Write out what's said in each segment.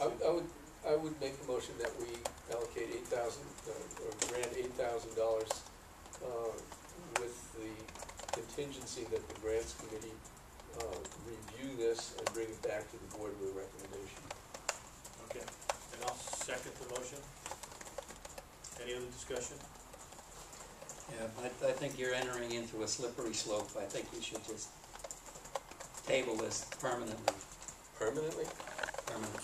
I would make the motion that we allocate or grant $8,000 with the contingency that the grants committee review this and bring it back to the board with a recommendation. Okay, and I'll second the motion. Any other discussion? Yeah, I think you're entering into a slippery slope. I think we should just table this permanently. Permanently? Permanently.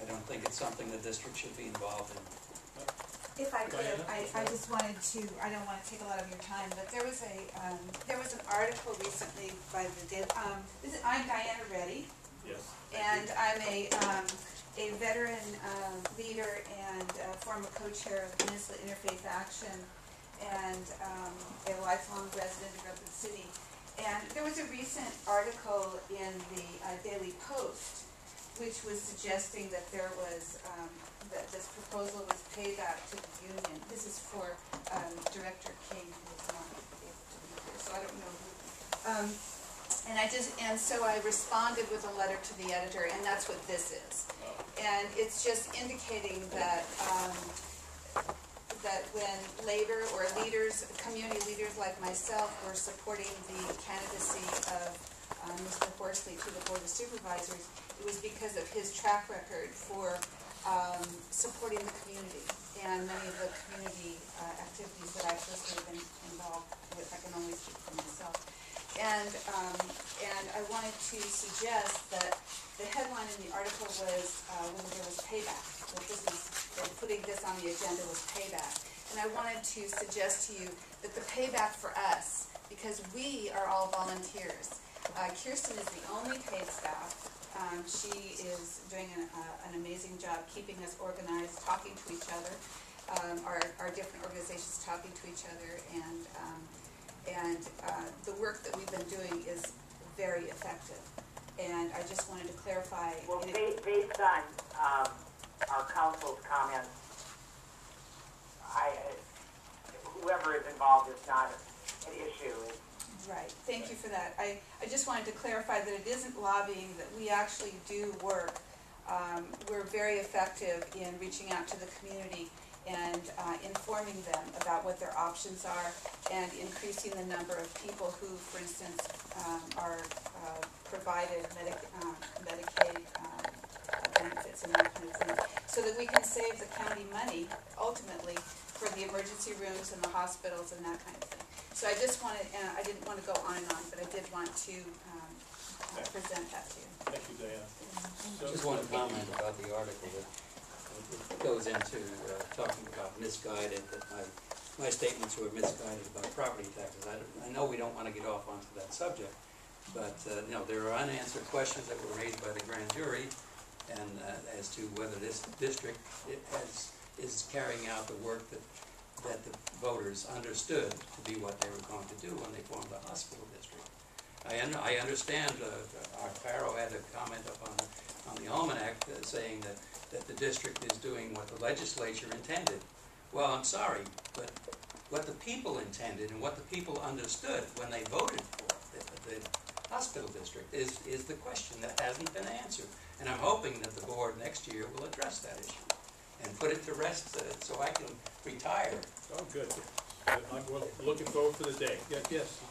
I don't think it's something the district should be involved in. If I could, I just wanted to, I don't want to take a lot of your time, but there was an article recently by the, I'm Diana Reddy. Yes. And I'm a veteran leader and former co-chair of Peninsula Interfaith Action and a lifelong resident of Redwood City. And there was a recent article in the Daily Post which was suggesting that there was, that this proposal was payback to the union. This is for Director King, who is not able to be here, so I don't know who. And so I responded with a letter to the editor, and that's what this is. And it's just indicating that that when labor or leaders, community leaders like myself, were supporting the candidacy of Mr. Horsley to the Board of Supervisors, it was because of his track record for supporting the community and many of the community activities that I've personally been involved with. I can only speak for myself. And I wanted to suggest that the headline in the article was whether there was payback. That putting this on the agenda was payback. And I wanted to suggest to you that the payback for us, because we are all volunteers. Kirsten is the only paid staff. She is doing an amazing job keeping us organized, talking to each other, our different organizations talking to each other, and the work that we've been doing is very effective. And I just wanted to clarify. Well, based on our council's comments, whoever is involved is not an issue. Right. Thank you for that. I just wanted to clarify that it isn't lobbying, that we actually do work. We're very effective in reaching out to the community and informing them about what their options are and increasing the number of people who, for instance, are provided Medicaid benefits and that kind of thing, so that we can save the county money, ultimately, for the emergency rooms and the hospitals and that kind of thing. So I just wanted, I didn't want to go on and on, but I did want to present that to you. Thank you, Diana. Just one comment about the article that it goes into talking about misguided, that my statements were misguided about property taxes. I know we don't want to get off onto that subject, but there are unanswered questions that were raised by the grand jury, and as to whether this district is carrying out the work that the voters understood to be what they were going to do when they formed the hospital district. I understand our Pharaoh had a comment up on the Almanac saying that the district is doing what the legislature intended. Well, I'm sorry, but what the people intended and what the people understood when they voted for the hospital district is the question that hasn't been answered. And I'm hoping that the board next year will address that issue and put it to rest so I can retire. Oh, good. I'm looking forward to the day. Yes.